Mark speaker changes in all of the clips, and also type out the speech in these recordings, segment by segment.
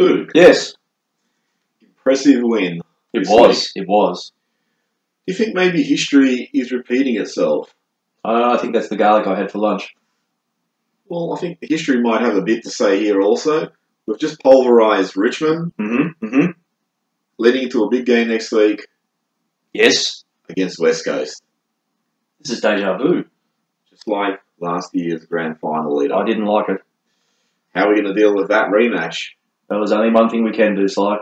Speaker 1: Spook.
Speaker 2: Yes.
Speaker 1: Impressive win.
Speaker 2: It was. It was.
Speaker 1: Do you think maybe history is repeating itself?
Speaker 2: I think that's the garlic I had for lunch.
Speaker 1: Well, I think history might have a bit to say here also. We've just pulverised Richmond, leading into a big game next week.
Speaker 2: Yes.
Speaker 1: Against West Coast.
Speaker 2: This is deja vu.
Speaker 1: Just like last year's grand final leader.
Speaker 2: I didn't like it.
Speaker 1: How are we going to deal with that rematch?
Speaker 2: There was only one thing we can do, Sly.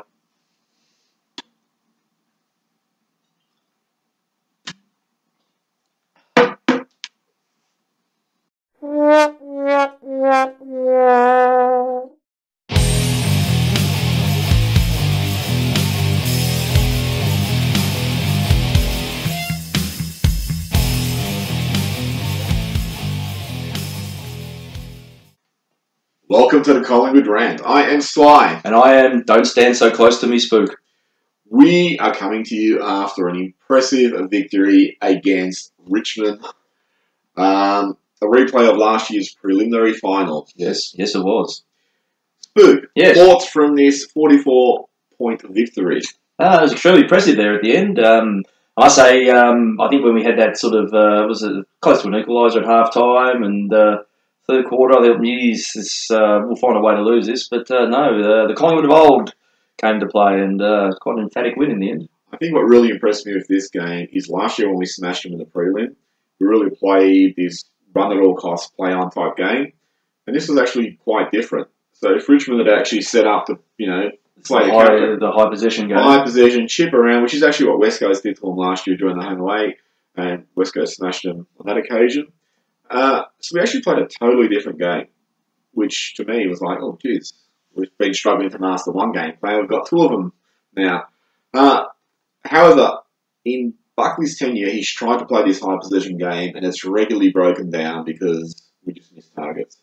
Speaker 1: Welcome to the Collingwood Rant. I am Sly.
Speaker 2: And I am Don't Stand So Close to Me, Spook.
Speaker 1: We are coming to you after an impressive victory against Richmond. A replay of last year's preliminary final.
Speaker 2: Yes, it was.
Speaker 1: Spook,
Speaker 2: yes.
Speaker 1: Thoughts from this 44-point victory?
Speaker 2: It was extremely impressive there at the end. I say, I think when we had that sort of, was it close to an equaliser at half-time and third quarter, I thought, geez, we'll find a way to lose this. But no, the Collingwood of old came to play and quite an emphatic win in the end.
Speaker 1: I think what really impressed me with this game is last year when we smashed them in the prelim, we really played this run-at-all-costs, play-on type game. And this was actually quite different. So if Richmond had actually set up to, play
Speaker 2: the high possession game.
Speaker 1: High possession, chip around, which is actually what West Coast did to them last year during the home away, and West Coast smashed them on that occasion. So we actually played a totally different game, which to me was like, oh, geez, we've been struggling to master one game plan. We've got two of them now. However, in Buckley's tenure, he's tried to play this high possession game, and it's regularly broken down because we just missed targets.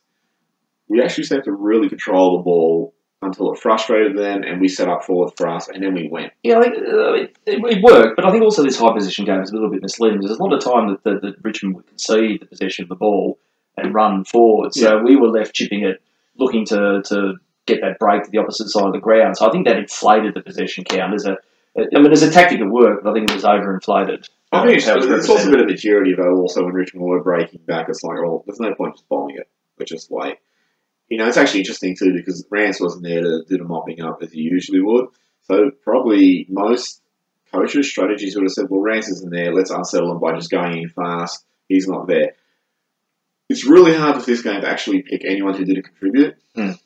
Speaker 1: We actually seemed to really control the ball until it frustrated them, and we set up forward for us, and then we went.
Speaker 2: Yeah, it worked, but I think also this high position game is a little bit misleading. There's a lot of time that Richmond would concede the possession of the ball and run forward, so we were left chipping it, looking to get that break to the opposite side of the ground. So I think that inflated the possession count. There's a tactic at work, but I think it was overinflated.
Speaker 1: I think it's also a bit of maturity, though, also when Richmond were breaking back. It's like, oh, there's no point just bombing it. We're just wait. It's actually interesting too because Rant wasn't there to do the mopping up as he usually would. So probably most coaches' strategies would have said, well, Rant isn't there, let's unsettle him by just going in fast. He's not there. It's really hard with this game to actually pick anyone who didn't contribute. And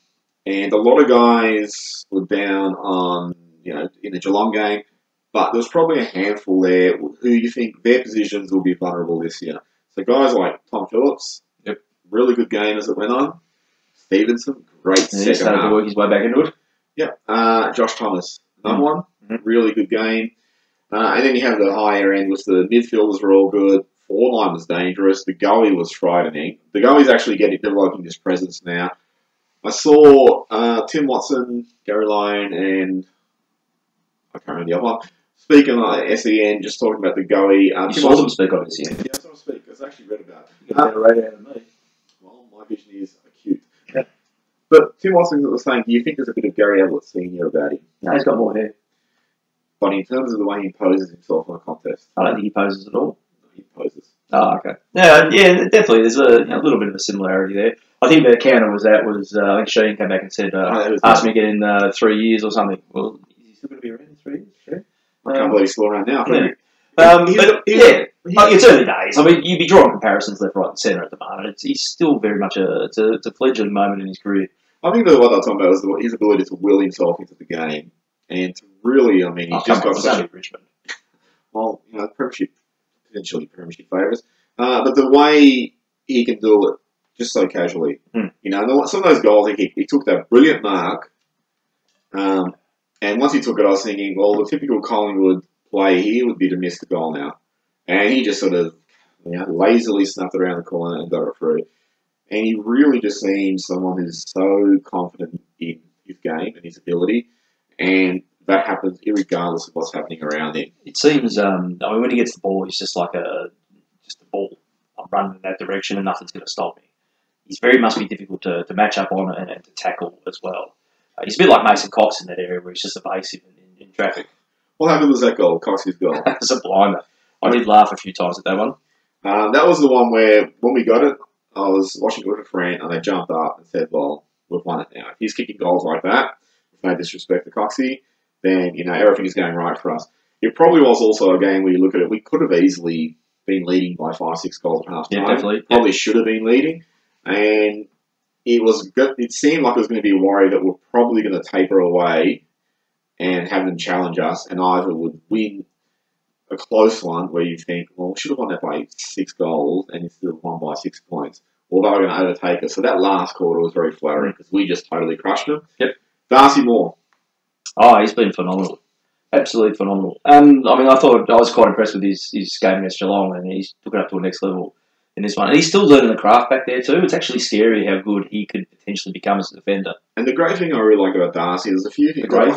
Speaker 1: a lot of guys were down on, in the Geelong game, but there's probably a handful there who you think their positions will be vulnerable this year. So guys like Tom Phillips, really good game as it went on. Stevenson, great second half.
Speaker 2: He started to work his way back into it.
Speaker 1: Yep. Josh Thomas, another one. Really good game. And then you have the higher end with the midfielders were all good. Forward line was dangerous. The goalie was frightening. The goalie's actually developing this presence now. I saw Tim Watson, Gary Lyon, and I can't remember the other one. Speaking on SEN, just talking about the goalie.
Speaker 2: You saw them speak on SEN.
Speaker 1: Yeah, I saw them speak. I actually read about it.
Speaker 2: You got a better radio than me.
Speaker 1: Well, my vision is acute. But Tim Watson was saying, do you think there's a bit of Gary Ablett Senior about him?
Speaker 2: No, he's got more hair.
Speaker 1: But in terms of the way he poses himself in a contest,
Speaker 2: I don't think he poses at all.
Speaker 1: He poses.
Speaker 2: Oh, okay. Yeah, definitely. There's a little bit of a similarity there. I think the counter was I think Sheen came back and said, asked me again in 3 years or something. Well, is he still going to be around in 3 years? Sure.
Speaker 1: I can't believe he's still around now.
Speaker 2: It's early days. I mean, you'd be drawing comparisons left, right, and centre at the moment. He's still very much it's a fledgling moment in his career.
Speaker 1: I think that what I'm talking about is his ability to will himself into the game and to really, he's just got such a
Speaker 2: Richmond.
Speaker 1: Well, potentially premiership favourites, but the way he can do it just so casually, some of those goals he took that brilliant mark, and once he took it, I was thinking, well, the typical Collingwood play here would be to miss the goal now. And he just sort of lazily snuffed it around the corner and got it through. And he really just seems someone who's so confident in his game and his ability. And that happens irregardless of what's happening around him.
Speaker 2: It seems, when he gets the ball, he's just like just a ball. I'm running in that direction and nothing's going to stop me. He must be difficult to match up on and to tackle as well. He's a bit like Mason Cox in that area where he's just evasive in traffic.
Speaker 1: What happened was that goal, Coxey's goal?
Speaker 2: It's a blinder. I did laugh a few times at that one.
Speaker 1: That was the one where, when we got it, I was watching it with a friend, and they jumped up and said, well, we've won it now. If he's kicking goals like that, with no disrespect to Coxey, then, everything is going right for us. It probably was also a game where you look at it, we could have easily been leading by 5-6 goals at half time.
Speaker 2: Yeah, definitely.
Speaker 1: Probably should have been leading. And it seemed like it was going to be a worry that we're probably going to taper away and have them challenge us, and either would win a close one where you think, well, we should have won that by 6 goals and instead of won by 6 points, or they were going to overtake us. So that last quarter was very flattering because we just totally crushed them.
Speaker 2: Yep.
Speaker 1: Darcy Moore.
Speaker 2: Oh, he's been phenomenal. Absolutely phenomenal. I was quite impressed with his game against Geelong, and he's took it up to a next level in this one. And he's still learning the craft back there too. It's actually scary how good he could potentially become as a defender.
Speaker 1: And the great thing I really like about Darcy, there's a few things. Great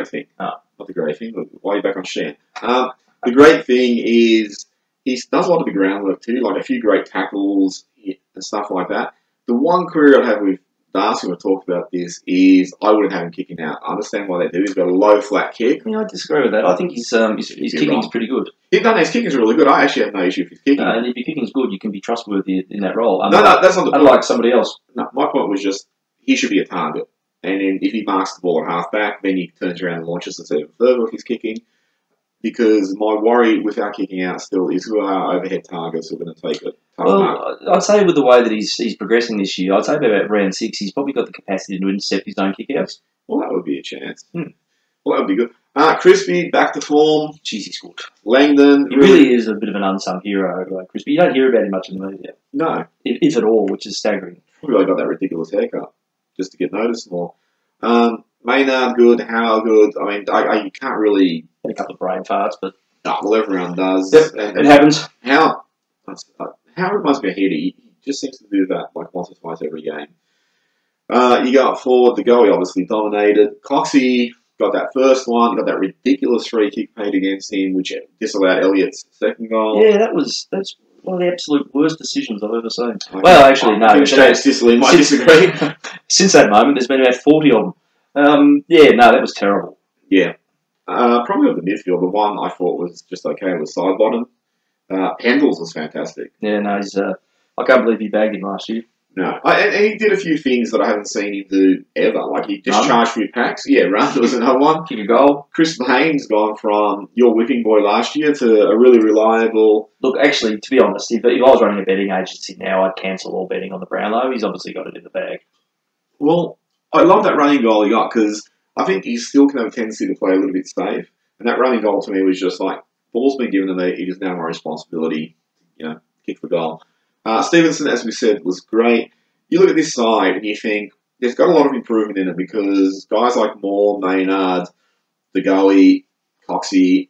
Speaker 1: thing. Not the great thing. Why are you back on Shan? The great thing is he does a lot of the groundwork too, like a few great tackles and stuff like that. The one query I'd have with Darcy when we talked about this is I wouldn't have him kicking out. I understand why they do. He's got a low, flat kick.
Speaker 2: I disagree with that. I think his kicking's pretty good.
Speaker 1: His kicking's really good. I actually have no issue with his kicking.
Speaker 2: And if your kicking's good, you can be trustworthy in that role.
Speaker 1: No, that's not the point.
Speaker 2: Unlike somebody else.
Speaker 1: No, my point was just he should be a target. And then if he marks the ball at half back, then he turns around and launches it even further if he's kicking. Because my worry with our kicking out still is who are our overhead targets who are going to take it.
Speaker 2: I'd say with the way that he's progressing this year, I'd say about round 6, he's probably got the capacity to intercept his own kickouts.
Speaker 1: Well, that would be a chance. Well, that would be good. Crispy, back to form.
Speaker 2: Jeez, he's good.
Speaker 1: Langdon.
Speaker 2: He really is a bit of an unsung hero, Crispy. You don't hear about him much in the media.
Speaker 1: No.
Speaker 2: If at all, which is staggering.
Speaker 1: Probably got that ridiculous haircut just to get noticed more. Maynard, good. Howard, good. I mean, you can't really...
Speaker 2: Had a couple of brain farts, but...
Speaker 1: well, everyone does.
Speaker 2: Yep, it happens.
Speaker 1: Howard reminds me of Heady. He just seems to do that like once or twice every game. You got forward, the goalie obviously dominated. Coxey got that first one, got that ridiculous free kick paid against him, which disallowed Elliott's second goal.
Speaker 2: Yeah, that's one of the absolute worst decisions I've ever seen. Well, actually, no.
Speaker 1: I think might disagree.
Speaker 2: Since that moment, there's been about 40 of them. That was terrible.
Speaker 1: Yeah. Probably of the midfield, the one I thought was just okay was side bottom. Pendles was fantastic.
Speaker 2: Yeah, no, I can't believe he bagged him last year.
Speaker 1: No. And he did a few things that I haven't seen him do ever. Like he discharged a few packs. Yeah, Rant was another one.
Speaker 2: Kick a goal.
Speaker 1: Chris Haynes gone from your whipping boy last year to a really reliable...
Speaker 2: Look, actually, to be honest, if I was running a betting agency now, I'd cancel all betting on the Brownlow. He's obviously got it in the bag.
Speaker 1: Well, I love that running goal he got because I think he still can have a tendency to play a little bit safe. And that running goal to me was just like, ball's been given to me, it is now my responsibility, kick the goal. Stevenson, as we said, was great. You look at this side and you think, there's got a lot of improvement in it because guys like Moore, Maynard, De Goey, Coxey,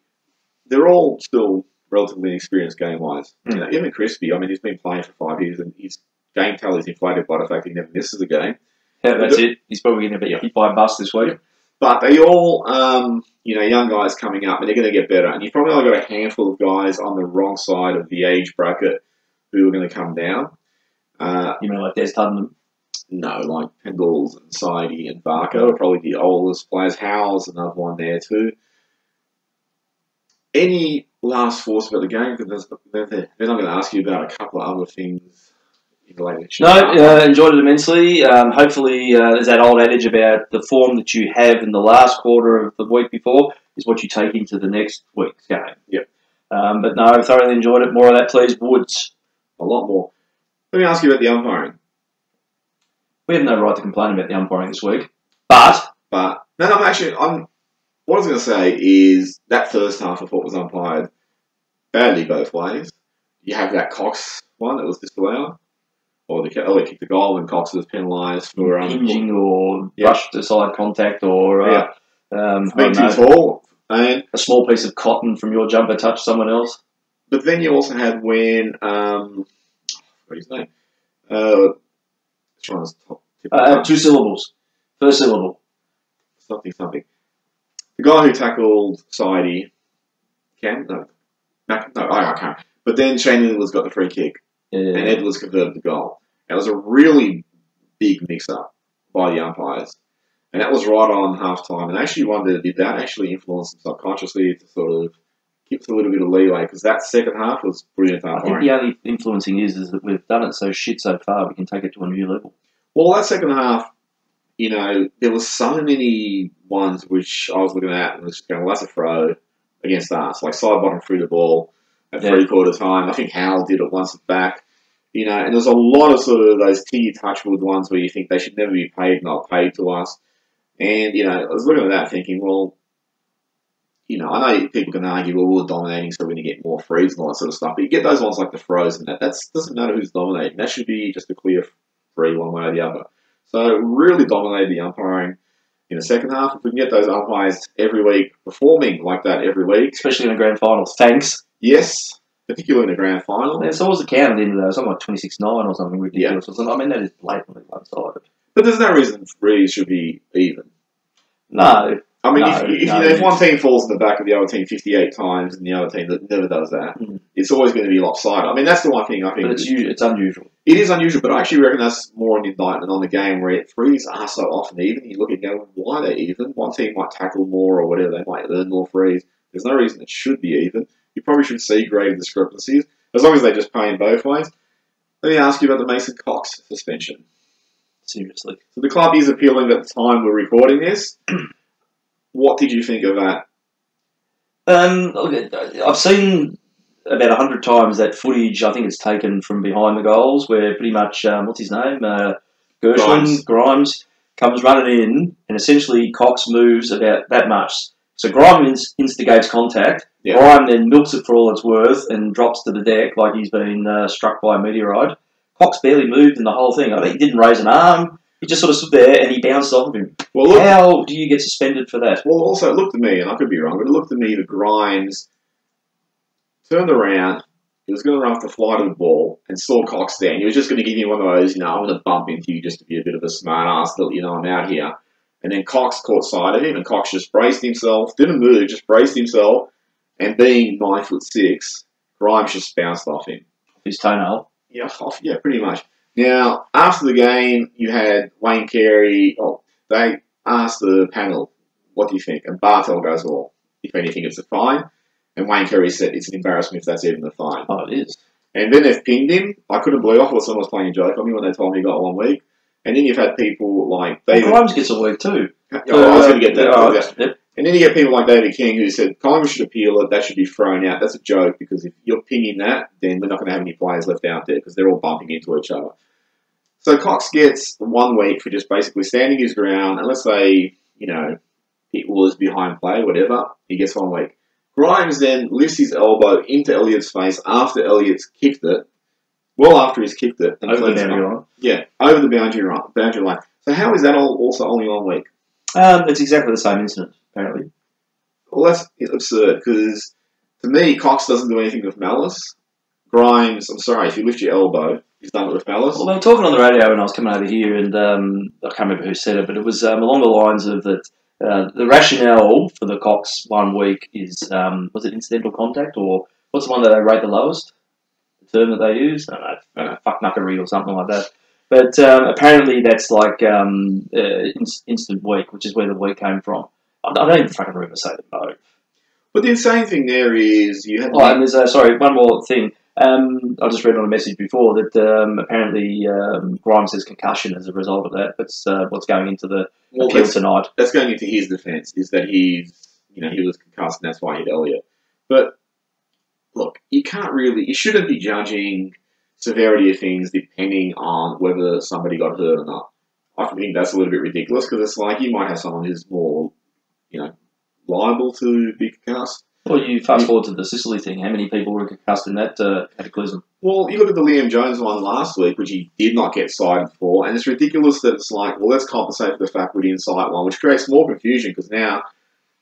Speaker 1: they're all still relatively inexperienced game-wise. Even Crispy, he's been playing for 5 years and his game tally is inflated by the fact he never misses a game.
Speaker 2: Yeah, that's it. He's probably going to be hit by a bus this week.
Speaker 1: But they all, young guys coming up, and they're going to get better. And you've probably only got a handful of guys on the wrong side of the age bracket who are going to come down.
Speaker 2: You mean like Des Tuddenham?
Speaker 1: No, like Pendles and Sidey and Barker are probably the oldest players. Howell's another one there too. Any last thoughts about the game? Because then I'm going to ask you about a couple of other things.
Speaker 2: Enjoyed it immensely. Hopefully, there's that old adage about the form that you have in the last quarter of the week before is what you take into the next week's game.
Speaker 1: Yep.
Speaker 2: But no, I thoroughly enjoyed it. More of that, please, Woods.
Speaker 1: A lot more. Let me ask you about the umpiring.
Speaker 2: We have no right to complain about the umpiring this week. But
Speaker 1: what I was going to say is that first half I thought was umpired badly both ways. You have that Cox one that was disallowed. Or they kicked the goal and Cox was penalised for
Speaker 2: hinging or rush to side contact or
Speaker 1: being too tall and
Speaker 2: a small piece of cotton from your jumper touched someone else.
Speaker 1: But then you also had when what's his name?
Speaker 2: 2 syllables. First syllable.
Speaker 1: Something. The guy who tackled Sidey, I can't. But then Shane Edwards got the free kick. And Edwards converted the goal. It was a really big mix-up by the umpires. And that was right on half time. And I actually wondered, did that actually influence them subconsciously to sort of give us a little bit of leeway? Because that second half was brilliant
Speaker 2: I think
Speaker 1: umpiring.
Speaker 2: the only influencing is that we've done it so shit so far, we can take it to a new level.
Speaker 1: Well, that second half, you know, there was so many ones which I was looking at and was just going, well, that's a throw against us. Like side bottom through the ball at 3/4 time. I think Howell did it once back. You know, and there's a lot of sort of those T Touchwood ones where you think they should never be paid, not paid to us. And, you know, I was looking at that thinking, well, you know, I know people can argue, well, we're dominating, so we're going to get more frees and all that sort of stuff. But you get those ones like the throws and that doesn't matter who's dominating. That should be just a clear free one way or the other. So really dominated the umpiring in the second half. If we can get those umpires every week performing like that every week.
Speaker 2: Especially in the grand finals. Thanks.
Speaker 1: Yes. Particularly in the grand final.
Speaker 2: Yeah, so what was the count at the end of that? It was something like 26-9 or something ridiculous. Yeah. I mean, that is blatantly one-sided.
Speaker 1: But there's no reason threes should be even.
Speaker 2: No.
Speaker 1: I mean, if one team falls in the back of the other team 58 times and the other team that never does that, it's always going to be lopsided. I mean, that's the one thing I think.
Speaker 2: But it's unusual.
Speaker 1: It is unusual, but I actually reckon that's more an indictment on the game where threes are so often even. You look at going, why are they even? One team might tackle more or whatever. They might earn more threes. There's no reason it should be even. You probably should see greater discrepancies, as long as they just pay in both ways. Let me ask you about the Mason Cox suspension.
Speaker 2: Seriously.
Speaker 1: So the club is appealing at the time we're recording this. What did you think of that?
Speaker 2: I've seen about 100 times that footage. I think it's taken from behind the goals, where pretty much what's his name, Grimes comes running in, and essentially Cox moves about that much. So Grimes instigates contact. Yeah. Grimes then milks it for all it's worth and drops to the deck like he's been struck by a meteorite. Cox barely moved in the whole thing. I think he didn't raise an arm. He just sort of stood there and he bounced off of him. Well, look, how do you get suspended for that?
Speaker 1: Well, also, it looked to me, and I could be wrong, but it looked to me that Grimes turned around, he was going to run off the flight of the ball, and saw Cox there, and he was just going to give you one of those, you know, I'm going to bump into you just to be a bit of a smart ass that, you know, I'm out here. And then Cox caught sight of him, and Cox just braced himself, didn't move, just braced himself, and being 9'6", Grimes just bounced off him.
Speaker 2: His toenail?
Speaker 1: Yeah, pretty much. Now, after the game, you had Wayne Carey. Oh, they asked the panel, what do you think? And Bartel goes, well, if anything, it's a fine. And Wayne Carey said, it's an embarrassment if that's even a fine.
Speaker 2: Oh, it is.
Speaker 1: And then they've pinged him. I couldn't believe it. I thought someone was playing a joke on me when they told me he got 1 week. And then you've had people like David...
Speaker 2: Grimes gets a week too.
Speaker 1: I was going to get that. Yep. And then you get people like David King who said, Collingwood should appeal it, that should be thrown out. That's a joke, because if you're pinging that, then we're not going to have any players left out there because they're all bumping into each other. So Cox gets 1 week for just basically standing his ground, and let's say, you know, it was behind play, whatever, he gets 1 week. Grimes then lifts his elbow into Elliott's face after Elliott's kicked it, well after he's kicked it. And
Speaker 2: over the boundary line?
Speaker 1: Yeah, over the boundary line. So how is that also only 1 week?
Speaker 2: It's exactly the same incident, apparently.
Speaker 1: Well, that's absurd, because to me, Cox doesn't do anything with malice. Grimes, I'm sorry, if you lift your elbow, he's done it with malice.
Speaker 2: Well, they were talking on the radio when I was coming over here, and I can't remember who said it, but it was along the lines of that the rationale for the Cox 1 week is, was it incidental contact, or what's the one that they rate the lowest? The term that they use? I don't know, fucknuckery or something like that. But apparently that's like instant week, which is where the week came from. I don't even fucking remember saying the mode.
Speaker 1: But the insane thing there is you had...
Speaker 2: Oh, and there's, sorry, one more thing. I just read on a message before that apparently Grimes has concussion as a result of that. That's what's going into the appeal tonight.
Speaker 1: That's going into his defence, is that he was concussed and that's why he hit Elliott. But, look, you shouldn't be judging severity of things depending on whether somebody got hurt or not. I think that's a little bit ridiculous, because it's like you might have someone who's more, liable to be concussed.
Speaker 2: Well, you fast forward to the Sicily thing. How many people were concussed in that cataclysm? Well,
Speaker 1: you look at the Liam Jones one last week, which he did not get cited for, and it's ridiculous that it's like, well, let's compensate for the fact we didn't cite one, which creates more confusion, because now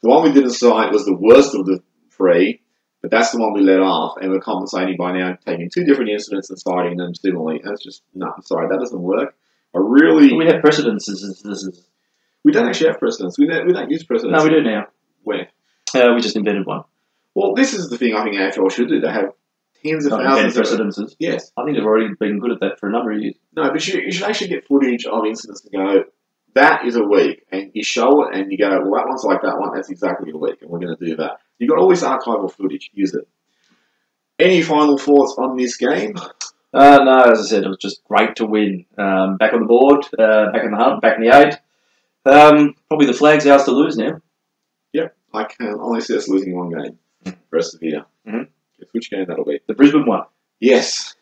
Speaker 1: the one we didn't cite was the worst of the three, but that's the one we let off, and we're compensating by now taking two different incidents and citing them similarly. And it's just, no, I'm sorry, that doesn't work.
Speaker 2: We have precedents.
Speaker 1: We don't actually have precedents. We don't use precedents.
Speaker 2: No, we do now.
Speaker 1: Where?
Speaker 2: We just invented one.
Speaker 1: Well, this is the thing I think AFL should do. They have tens of thousands of
Speaker 2: precedences.
Speaker 1: Yes.
Speaker 2: I think they've already been good at that for a number of years.
Speaker 1: No, but you should actually get footage of incidents and go, that is a week, and you show it, and you go, well, that one's like that one. That's exactly a week, and we're going to do that. You've got all this archival footage. Use it. Any final thoughts on this game?
Speaker 2: No, as I said, it was just great to win. Back on the board, back in the hunt, back in the 8. Probably the flag's ours to lose now.
Speaker 1: Yep, I can only see us losing one game the rest of the year.
Speaker 2: Mm-hmm.
Speaker 1: Guess which game that'll be?
Speaker 2: The Brisbane one.
Speaker 1: Yes.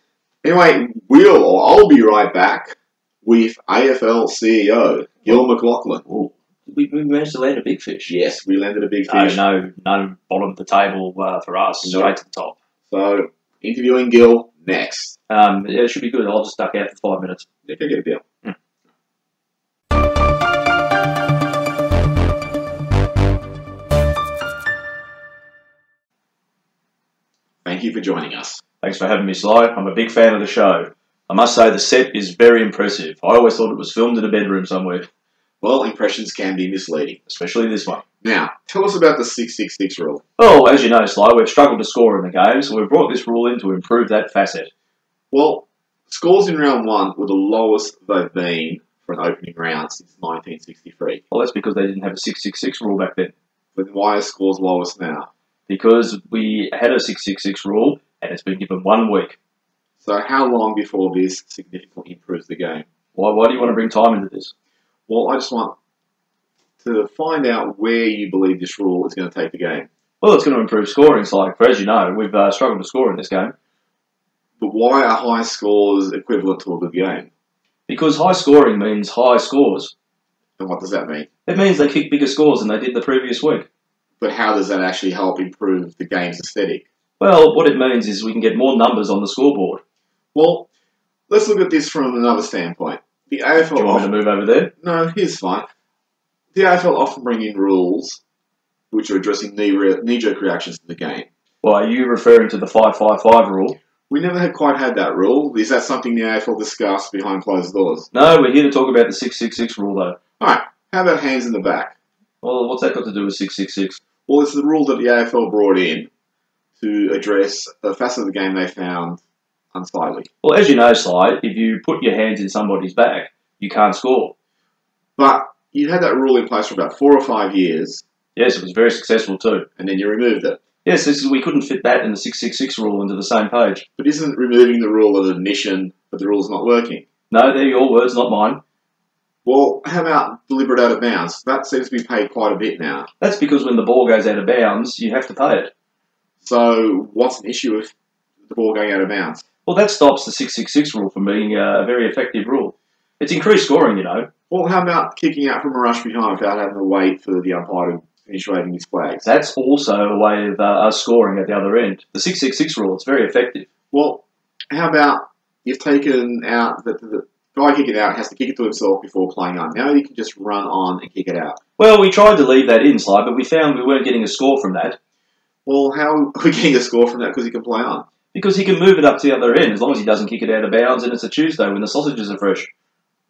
Speaker 1: Anyway, I'll be right back with AFL CEO Gil McLaughlin.
Speaker 2: Ooh. We managed to land a big fish.
Speaker 1: Yes, we landed a big fish.
Speaker 2: No bottom of the table for us. Straight to the top.
Speaker 1: So, interviewing Gil next.
Speaker 2: Yeah, it should be good. I'll just duck out for 5 minutes.
Speaker 1: Yeah, go get a deal. Thank you for joining us.
Speaker 2: Thanks for having me, Sly. I'm a big fan of the show. I must say the set is very impressive. I always thought it was filmed in a bedroom somewhere.
Speaker 1: Well, impressions can be misleading.
Speaker 2: Especially this one.
Speaker 1: Now, tell us about the 666 rule.
Speaker 2: Well, as you know, Sly, we've struggled to score in the game, so we've brought this rule in to improve that facet.
Speaker 1: Well, scores in round 1 were the lowest they've been for an opening round since 1963.
Speaker 2: Well, that's because they didn't have a 666 rule back then.
Speaker 1: But why are scores lowest now?
Speaker 2: Because we had a 666 rule, and it's been given 1 week.
Speaker 1: So how long before this significantly improves the game?
Speaker 2: Why do you want to bring time into this?
Speaker 1: Well, I just want to find out where you believe this rule is going to take the game.
Speaker 2: Well, it's going to improve scoring, Sly. For as you know, we've struggled to score in this game.
Speaker 1: But why are high scores equivalent to a good game?
Speaker 2: Because high scoring means high scores.
Speaker 1: And what does that mean?
Speaker 2: It means they kick bigger scores than they did the previous week.
Speaker 1: But how does that actually help improve the game's aesthetic?
Speaker 2: Well, what it means is we can get more numbers on the scoreboard.
Speaker 1: Well, let's look at this from another standpoint. The AFL.
Speaker 2: Do you want me to move over there?
Speaker 1: No, here's fine. The AFL often bring in rules which are addressing knee-jerk reactions to the game.
Speaker 2: Well, are you referring to the 5-5-5 rule?
Speaker 1: We never had quite had that rule. Is that something the AFL discussed behind closed doors?
Speaker 2: No, we're here to talk about the 666 rule, though.
Speaker 1: Alright, how about hands in the back?
Speaker 2: Well, what's that got to do with 666?
Speaker 1: Well, it's the rule that the AFL brought in to address a facet of the game they found unsightly.
Speaker 2: Well, as you know, Sly, if you put your hands in somebody's back, you can't score.
Speaker 1: But you had that rule in place for about 4 or 5 years.
Speaker 2: Yes, it was very successful too.
Speaker 1: And then you removed it.
Speaker 2: Yes, we couldn't fit that and the 666 rule into the same page.
Speaker 1: But isn't removing the rule an admission that the rule's not working?
Speaker 2: No, they're your words, not mine.
Speaker 1: Well, how about deliberate out of bounds? That seems to be paid quite a bit now.
Speaker 2: That's because when the ball goes out of bounds, you have to pay it.
Speaker 1: So what's an issue with the ball going out of bounds?
Speaker 2: Well, that stops the 666 rule from being a very effective rule. It's increased scoring, you know.
Speaker 1: Well, how about kicking out from a rush behind without having to wait for the umpire to finish waving his flags?
Speaker 2: That's also a way of us scoring at the other end. The 666 rule, it's very effective.
Speaker 1: Well, how about you've taken out the guy kicking out has to kick it to himself before playing on. Now you can just run on and kick it out.
Speaker 2: Well, we tried to leave that in, Sly, but we found we weren't getting a score from that.
Speaker 1: Well, how are we getting a score from that because he can play on?
Speaker 2: Because he can move it up to the other end as long as he doesn't kick it out of bounds and it's a Tuesday when the sausages are fresh.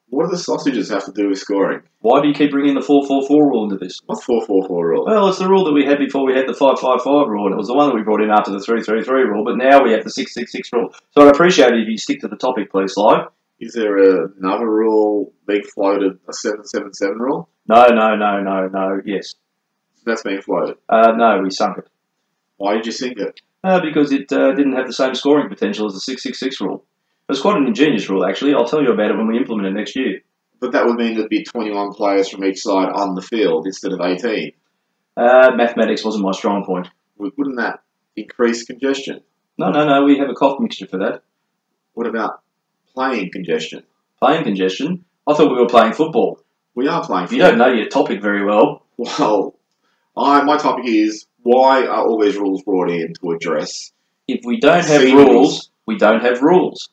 Speaker 1: What do the sausages have to do with scoring?
Speaker 2: Why do you keep bringing the 4-4-4 rule into this?
Speaker 1: What's 4-4-4 rule?
Speaker 2: Well, it's the rule that we had before we had the 5-5-5 rule, and it was the one that we brought in after the 3-3-3 rule, but now we have the 6-6-6 rule. So I'd appreciate it if you stick to the topic, please, Sly.
Speaker 1: Is there another rule being floated, a 7-7-7 rule?
Speaker 2: No, yes.
Speaker 1: That's being floated?
Speaker 2: No, we sunk it.
Speaker 1: Why did you sink it?
Speaker 2: Because it didn't have the same scoring potential as the 6-6-6 rule. It was quite an ingenious rule, actually. I'll tell you about it when we implement it next year.
Speaker 1: But that would mean there'd be 21 players from each side on the field instead of 18.
Speaker 2: Mathematics wasn't my strong point.
Speaker 1: Wouldn't that increase congestion?
Speaker 2: No, we have a cough mixture for that.
Speaker 1: What about playing congestion?
Speaker 2: Playing congestion? I thought we were playing football.
Speaker 1: We are playing football.
Speaker 2: You don't know your topic very well.
Speaker 1: Well, my topic is, why are all these rules brought in to address?
Speaker 2: If we don't have rules, we don't have rules.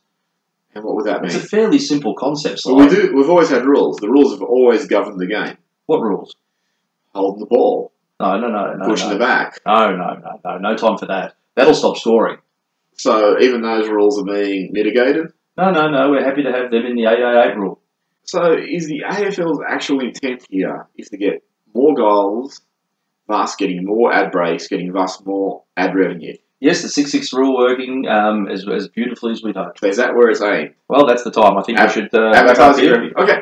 Speaker 1: And what would that mean?
Speaker 2: It's a fairly simple concept.
Speaker 1: Well, we've always had rules. The rules have always governed the game.
Speaker 2: What rules?
Speaker 1: Holding the ball.
Speaker 2: No.
Speaker 1: Pushing the back.
Speaker 2: No time for that. That'll stop scoring.
Speaker 1: So even those rules are being mitigated?
Speaker 2: No. We're happy to have them in the AA8 rule.
Speaker 1: So is the AFL's actual intent here is to get more goals, thus getting more ad breaks, getting thus more ad revenue?
Speaker 2: Yes, the 6-6 rule working as beautifully as we'd hoped.
Speaker 1: So is that where it's aimed?
Speaker 2: Well, that's the time. I think we should
Speaker 1: advertise here. Okay.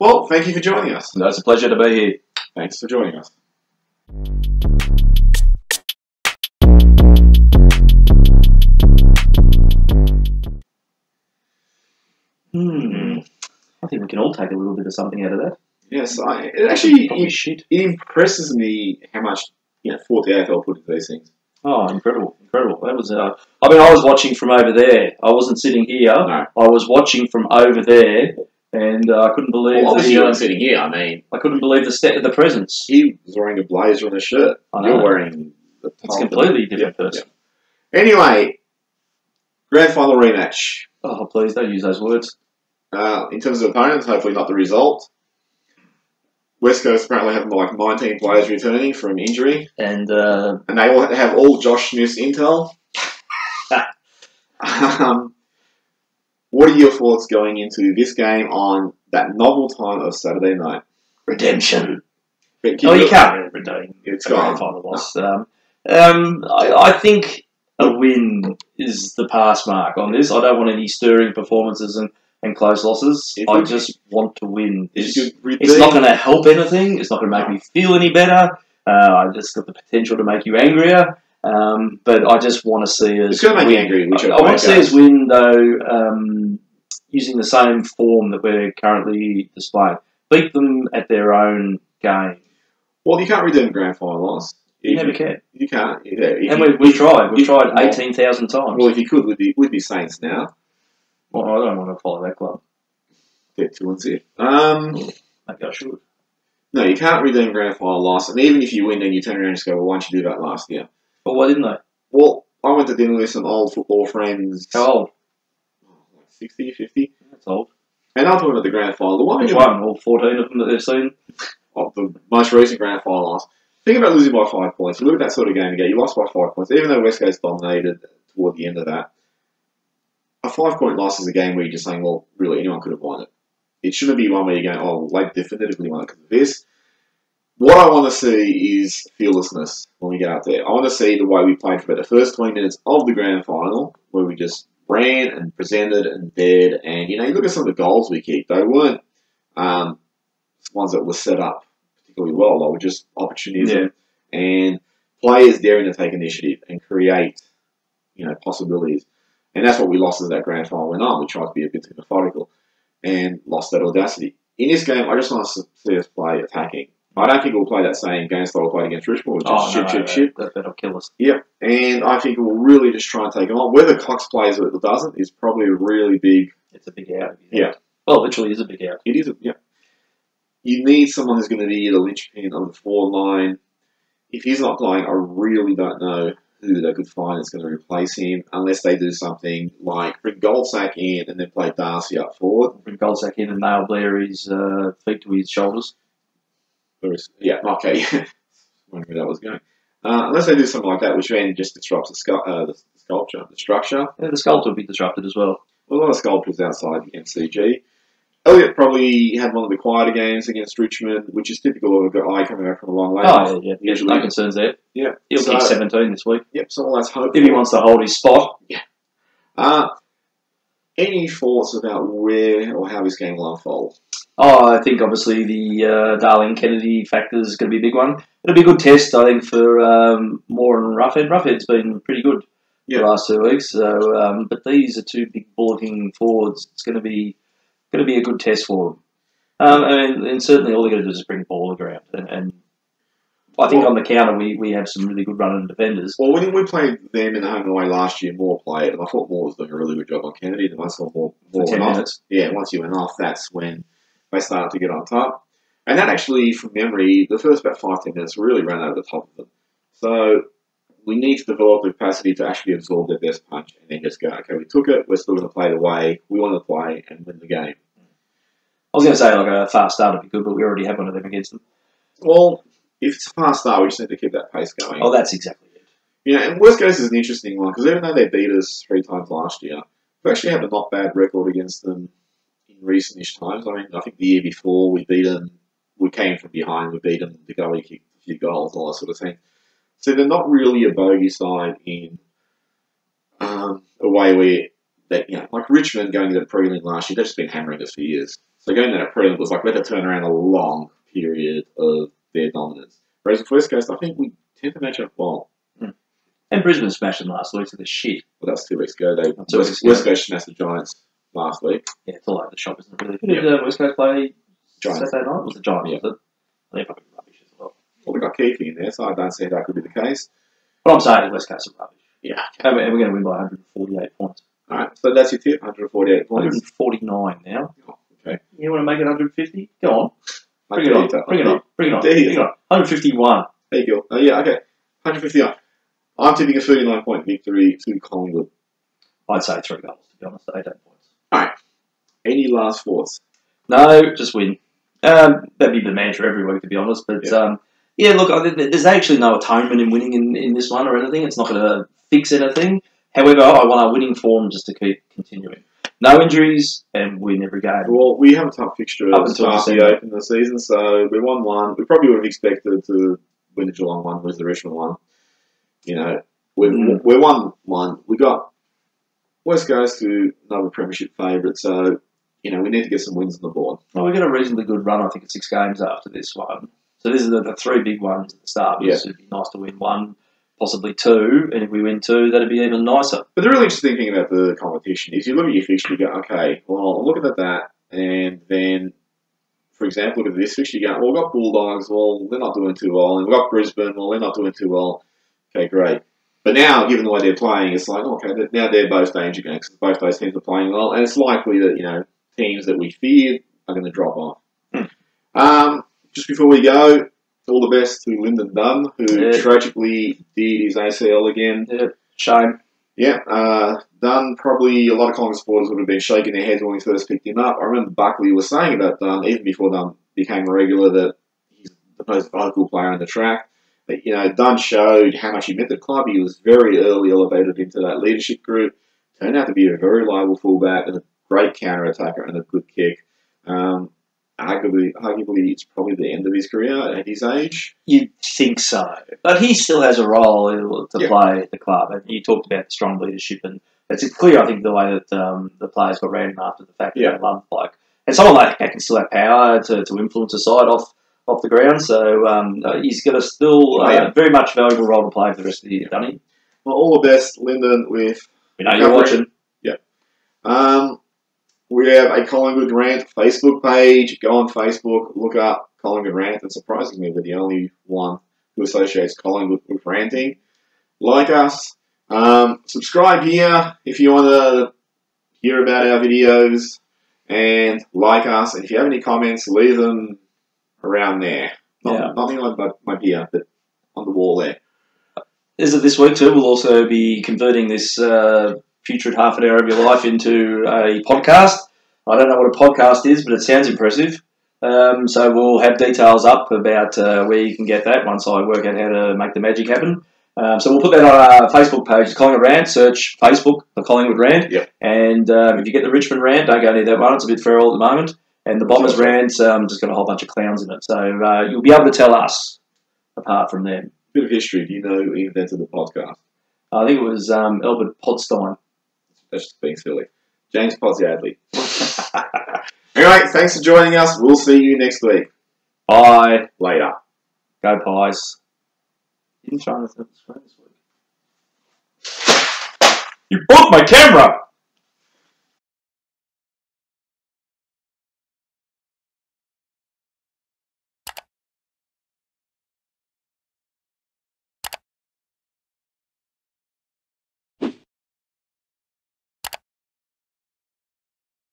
Speaker 1: Well, thank you for joining us.
Speaker 2: No, it's a pleasure to be here.
Speaker 1: Thanks for joining us.
Speaker 2: I think we can all take a little bit of something out of that.
Speaker 1: Yes, it
Speaker 2: It
Speaker 1: impresses me how much thought the AFL put into these things.
Speaker 2: Oh, incredible. That was. I was watching from over there. I wasn't sitting here.
Speaker 1: No.
Speaker 2: I was watching from over there, and I couldn't believe.
Speaker 1: Well, obviously, you weren't sitting here. I mean,
Speaker 2: I couldn't believe the presence.
Speaker 1: He was wearing a blazer and a shirt.
Speaker 2: I know.
Speaker 1: You're wearing the
Speaker 2: It's a completely different person.
Speaker 1: Yeah. Anyway, grand final rematch.
Speaker 2: Oh, please don't use those words.
Speaker 1: In terms of opponents, hopefully not the result. West Coast apparently have like 19 players returning from injury,
Speaker 2: And
Speaker 1: they all have all Josh Smith's intel. What are your thoughts going into this game on that novel time of Saturday night?
Speaker 2: redemption.
Speaker 1: You
Speaker 2: can't really redeem.
Speaker 1: It's
Speaker 2: a
Speaker 1: gone.
Speaker 2: grand final loss. I think a win is the pass mark on this. I don't want any stirring performances and close losses. I just want to win this. It's not going to help anything. It's not going to make me feel any better. I just got the potential to make you angrier. But I just want to see us.
Speaker 1: It's going to make you angry.
Speaker 2: I want to see us win, though, using the same form that we're currently displaying. Beat them at their own game.
Speaker 1: Well, you can't redeem grand final loss.
Speaker 2: You never can.
Speaker 1: You can't. Yeah,
Speaker 2: and we've tried. We've tried 18,000 times.
Speaker 1: Well, if you could, we'd be Saints now.
Speaker 2: Well, I don't want to follow that club.
Speaker 1: Get 2-0.
Speaker 2: Maybe I should.
Speaker 1: No, you can't redeem grand final loss. And even if you win, then you turn around and just go, well, why didn't you do that last year?
Speaker 2: Well, why didn't they?
Speaker 1: Well, I went to dinner with some old football friends.
Speaker 2: How old?
Speaker 1: 60, 50.
Speaker 2: That's old.
Speaker 1: And I'm talking about the grand final. The one
Speaker 2: Which one? All 14 of them that they've seen?
Speaker 1: Of the most recent grand final loss. Think about losing by 5 points. You look at that sort of game again. You lost by 5 points. Even though West Coast dominated toward the end of that, a 5-point loss is a game where you're just saying, well, really, anyone could have won it. It shouldn't be one where you're going, oh, they definitively won it because of this. What I want to see is fearlessness when we get out there. I want to see the way we played for the first 20 minutes of the grand final, where we just ran and presented and dared. And, you look at some of the goals we kicked. They weren't ones that were set up particularly well. They were just opportunism and players daring to take initiative and create, possibilities. And that's what we lost as that grand final went on. We tried to be a bit too methodical and lost that audacity. In this game, I just want to see us play attacking. I don't think we'll play that same game style we played against Richmond, which is shit.
Speaker 2: That'll kill us.
Speaker 1: Yep, and I think we'll really just try and take them on. Whether Cox plays or it doesn't is probably a really big...
Speaker 2: It's a big out.
Speaker 1: Yeah.
Speaker 2: Well, literally is a big out.
Speaker 1: It is, yeah. You need someone who's going to be the linchpin on the forward line. If he's not playing, I really don't know who they could find that's going to replace him, unless they do something like bring Goldsack in and then play Darcy up forward.
Speaker 2: Bring Goldsack in and nail Blair's feet to his shoulders.
Speaker 1: Yeah, okay. Wondering where that was going. Unless they do something like that, which then just disrupts the sculpture, the structure.
Speaker 2: Yeah, the sculpture will be disrupted as well.
Speaker 1: A lot of sculptures outside the MCG. Elliott probably had one of the quieter games against Richmond, which is typical of a guy coming back from a long layoff.
Speaker 2: Oh, yeah. Usually, no concerns there.
Speaker 1: Yeah.
Speaker 2: He'll kick 17 this week.
Speaker 1: Yep, so let's hope.
Speaker 2: If he wants to hold his spot.
Speaker 1: Yeah. Any thoughts about where or how this game will unfold?
Speaker 2: Oh, I think obviously the Darling Kennedy factor is going to be a big one. It'll be a good test, I think, for Moore and Roughhead. Roughhead's been pretty good the last 2 weeks. So, but these are two big bulleting forwards. It's going to be a good test for them. And certainly all they're going to do is just bring the ball around. And I think on the counter we have some really good running defenders.
Speaker 1: Well, when we played them in the home and away last year, Moore played, and I thought Moore was doing a really good job on Kennedy. And once Moore
Speaker 2: for 10
Speaker 1: went
Speaker 2: minutes.
Speaker 1: Off, yeah, once you went off, that's when they started to get on top. And that actually, from memory, the first about 5-10 minutes really ran over the top of them. So we need to develop the capacity to actually absorb their best punch and then just go, okay, we took it, we're still going to play the way we want to play and win the game.
Speaker 2: I was going to say like a fast start would be good, but we already have one of them against them.
Speaker 1: Well, if it's a fast start, we just need to keep that pace going.
Speaker 2: Oh, that's exactly it.
Speaker 1: And West Coast is an interesting one, because even though they beat us 3 times last year, we actually have a not bad record against them in recent-ish times. I mean, I think the year before we beat them, we came from behind, we beat them, the goalie kicked a few goals, all that sort of thing. So they're not really a bogey side in a way where, like Richmond going to the prelim last year, they've just been hammering us for years. So going to that prelim was like we had to turn around a long period of their dominance. Whereas with West Coast, I think we tend to match up well.
Speaker 2: And Brisbane smashed them last week, so they're shit.
Speaker 1: Well, that was 2 weeks ago. West Coast smashed the Giants last week.
Speaker 2: Yeah, it's all over the shop, isn't it? Really? Who did West Coast play
Speaker 1: Giants.
Speaker 2: Saturday night? Was the Giants?
Speaker 1: Yeah.
Speaker 2: Was it? They're fucking rubbish as well.
Speaker 1: Well, we got Keefe in there, so I don't see how that could be the case.
Speaker 2: But I'm saying West Coast are rubbish.
Speaker 1: Yeah.
Speaker 2: And we're going to win by 148 points.
Speaker 1: All right, so that's your tip, 148 points.
Speaker 2: 149 now.
Speaker 1: Oh, okay.
Speaker 2: You want to make it 150? Go on. Bring it on. 151.
Speaker 1: There you go. Oh, yeah, okay. 151. I'm tipping a 39-point victory to Collingwood.
Speaker 2: I'd say 3 goals, to be honest. 18 points.
Speaker 1: All right. Any last thoughts?
Speaker 2: No, just win. That'd be the mantra every week, to be honest. But, look, there's actually no atonement in winning in this one or anything. It's not going to fix anything. However, I want our winning form just to keep continuing. No injuries and win every game.
Speaker 1: Well, we have a tough fixture
Speaker 2: Up
Speaker 1: at the
Speaker 2: until
Speaker 1: start of the open of the season, so we won one. We probably would have expected to win the Geelong one, lose the Richmond one. You know, we won one. We got West Coast to another premiership favourite, so, you know, we need to get some wins on the board.
Speaker 2: Well, we got a reasonably good run, I think, at 6 games after this one. So these are the 3 big ones at the start.
Speaker 1: Yeah.
Speaker 2: It'd be nice to win 1, possibly 2, and if we win 2, that'd be even nicer.
Speaker 1: But the really interesting thing about the competition is you look at your fixture, you go, okay, well, I'm looking at that, and then, for example, look at this fixture, you go, well, we've got Bulldogs, well, they're not doing too well, and we've got Brisbane, well, they're not doing too well. Okay, great. But now, given the way they're playing, it's like, okay, now they're both danger games, because both those teams are playing well, and it's likely that, you know, teams that we feared are going to drop off. Just before we go, all the best to Lyndon Dunn, who tragically did his ACL again.
Speaker 2: Yeah, shame.
Speaker 1: Yeah, Dunn, probably a lot of Collingwood supporters would have been shaking their heads when we first picked him up. I remember Buckley was saying about Dunn, even before Dunn became a regular, that he's the most vocal player on the track. But, you know, Dunn showed how much he meant to the club. He was very early elevated into that leadership group. Turned out to be a very reliable fullback and a great counter-attacker and a good kick. Arguably, it's probably the end of his career at his age.
Speaker 2: You'd think so. But he still has a role to play at the club. And you talked about the strong leadership, and it's clear, I think, the way that the players got ran after the fact that they love like. And someone like that can still have power to influence a side off the ground. So he's got a still very much valuable role to play for the rest of the year, doesn't he?
Speaker 1: Well, all the best, Lyndon, with...
Speaker 2: We know you're watching.
Speaker 1: Yeah. We have a Collingwood Rant Facebook page. Go on Facebook, look up Collingwood Rant, and surprisingly, we're the only one who associates Collingwood with ranting. Like us. Subscribe here if you want to hear about our videos, and like us. And if you have any comments, leave them around there. Nothing like my beer, but on the wall there.
Speaker 2: This week too, we'll also be converting this putrid half an hour of your life into a podcast. I don't know what a podcast is, but it sounds impressive. So we'll have details up about where you can get that once I work out how to make the magic happen. So we'll put that on our Facebook page, Collingwood Rant. Search Facebook for Collingwood Rant.
Speaker 1: Yep.
Speaker 2: And if you get the Richmond Rant, don't go near that one. It's a bit feral at the moment. And the Bombers Rant, just got a whole bunch of clowns in it. So you'll be able to tell us apart from them.
Speaker 1: Bit of history. Do you know who invented the podcast?
Speaker 2: I think it was Albert Podstein.
Speaker 1: That's just being silly. James Podsiadley. Anyway, thanks for joining us. We'll see you next week.
Speaker 2: Bye.
Speaker 1: Later.
Speaker 2: Go Pies. You didn't try this week. You broke my camera!